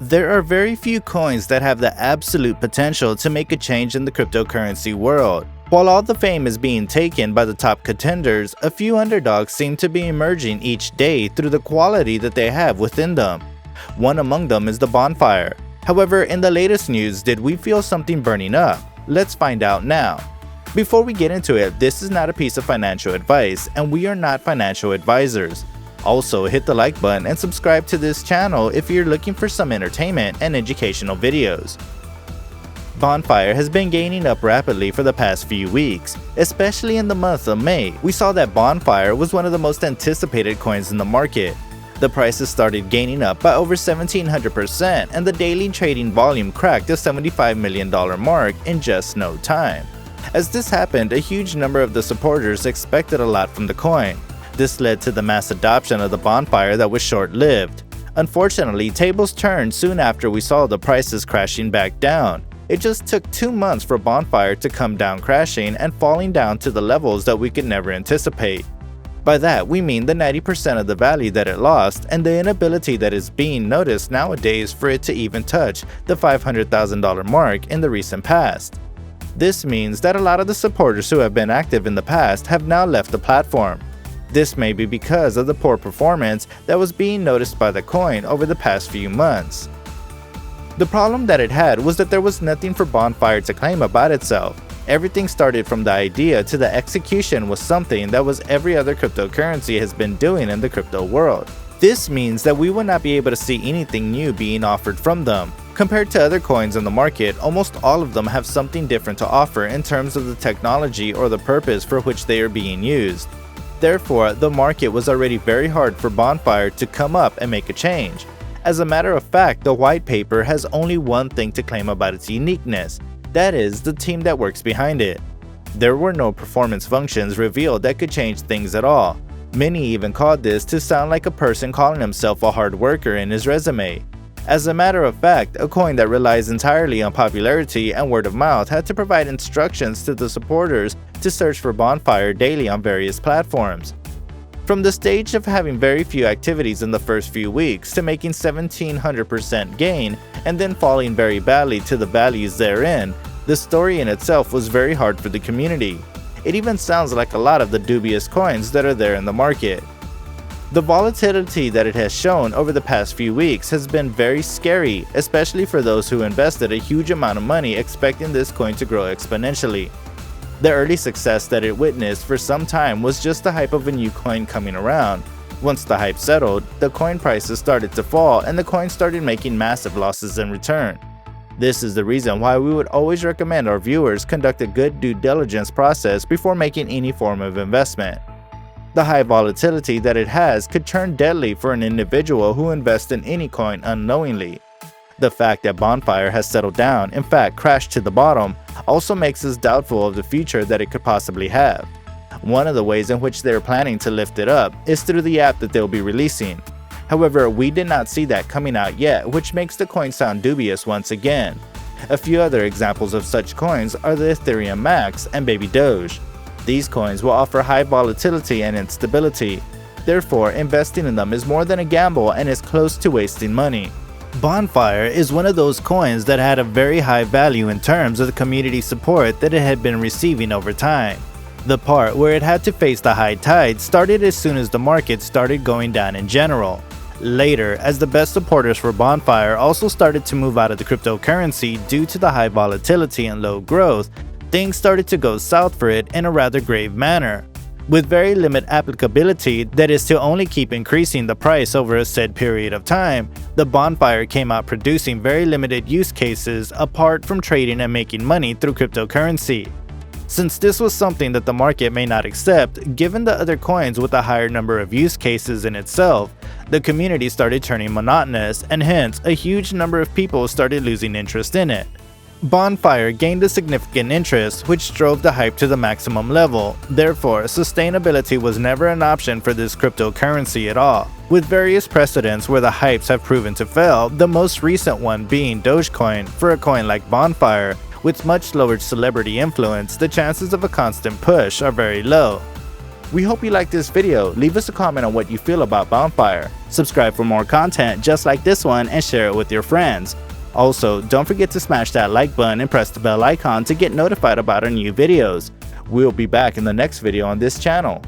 There are very few coins that have the absolute potential to make a change in the cryptocurrency world. While all the fame is being taken by the top contenders, a few underdogs seem to be emerging each day through the quality that they have within them. One among them is the Bonfire. However, in the latest news, did we feel something burning up? Let's find out now. Before we get into it, this is not a piece of financial advice, and we are not financial advisors. Also, hit the like button and subscribe to this channel if you're looking for some entertainment and educational videos. Bonfire has been gaining up rapidly for the past few weeks, especially in the month of May. We saw that Bonfire was one of the most anticipated coins in the market. The prices started gaining up by over 1,700% and the daily trading volume cracked the $75 million mark in just no time. As this happened, a huge number of the supporters expected a lot from the coin. This led to the mass adoption of the Bonfire that was short-lived. Unfortunately, tables turned soon after we saw the prices crashing back down. It just took 2 months for Bonfire to come down crashing and falling down to the levels that we could never anticipate. By that, we mean the 90% of the value that it lost and the inability that is being noticed nowadays for it to even touch the $500,000 mark in the recent past. This means that a lot of the supporters who have been active in the past have now left the platform. This may be because of the poor performance that was being noticed by the coin over the past few months. The problem that it had was that there was nothing for Bonfire to claim about itself. Everything started from the idea to the execution was something that was every other cryptocurrency has been doing in the crypto world. This means that we will not be able to see anything new being offered from them. Compared to other coins in the market, almost all of them have something different to offer in terms of the technology or the purpose for which they are being used. Therefore, the market was already very hard for Bonfire to come up and make a change. As a matter of fact, the white paper has only one thing to claim about its uniqueness. That is, the team that works behind it. There were no performance functions revealed that could change things at all. Many even called this to sound like a person calling himself a hard worker in his resume. As a matter of fact, a coin that relies entirely on popularity and word of mouth had to provide instructions to the supporters to search for Bonfire daily on various platforms. From the stage of having very few activities in the first few weeks to making 1,700% gain and then falling very badly to the values therein, the story in itself was very hard for the community. It even sounds like a lot of the dubious coins that are there in the market. The volatility that it has shown over the past few weeks has been very scary, especially for those who invested a huge amount of money expecting this coin to grow exponentially. The early success that it witnessed for some time was just the hype of a new coin coming around. Once the hype settled, the coin prices started to fall and the coin started making massive losses in return. This is the reason why we would always recommend our viewers conduct a good due diligence process before making any form of investment. The high volatility that it has could turn deadly for an individual who invests in any coin unknowingly. The fact that Bonfire has settled down, in fact crashed to the bottom, also makes us doubtful of the future that it could possibly have. One of the ways in which they are planning to lift it up is through the app that they'll be releasing. However, we did not see that coming out yet, which makes the coin sound dubious once again. A few other examples of such coins are the Ethereum Max and Baby Doge. These coins will offer high volatility and instability. Therefore, investing in them is more than a gamble and is close to wasting money. Bonfire is one of those coins that had a very high value in terms of the community support that it had been receiving over time. The part where it had to face the high tide started as soon as the market started going down in general. Later, as the best supporters for Bonfire also started to move out of the cryptocurrency due to the high volatility and low growth, things started to go south for it in a rather grave manner. With very limited applicability, that is to only keep increasing the price over a said period of time, the Bonfire came out producing very limited use cases apart from trading and making money through cryptocurrency. Since this was something that the market may not accept, given the other coins with a higher number of use cases in itself, the community started turning monotonous and hence a huge number of people started losing interest in it. Bonfire gained a significant interest, which drove the hype to the maximum level. Therefore, sustainability was never an option for this cryptocurrency at all. With various precedents where the hypes have proven to fail, the most recent one being Dogecoin. For a coin like Bonfire, with much lower celebrity influence, the chances of a constant push are very low. We hope you liked this video. Leave us a comment on what you feel about Bonfire. Subscribe for more content just like this one and share it with your friends. Also, don't forget to smash that like button and press the bell icon to get notified about our new videos. We'll be back in the next video on this channel.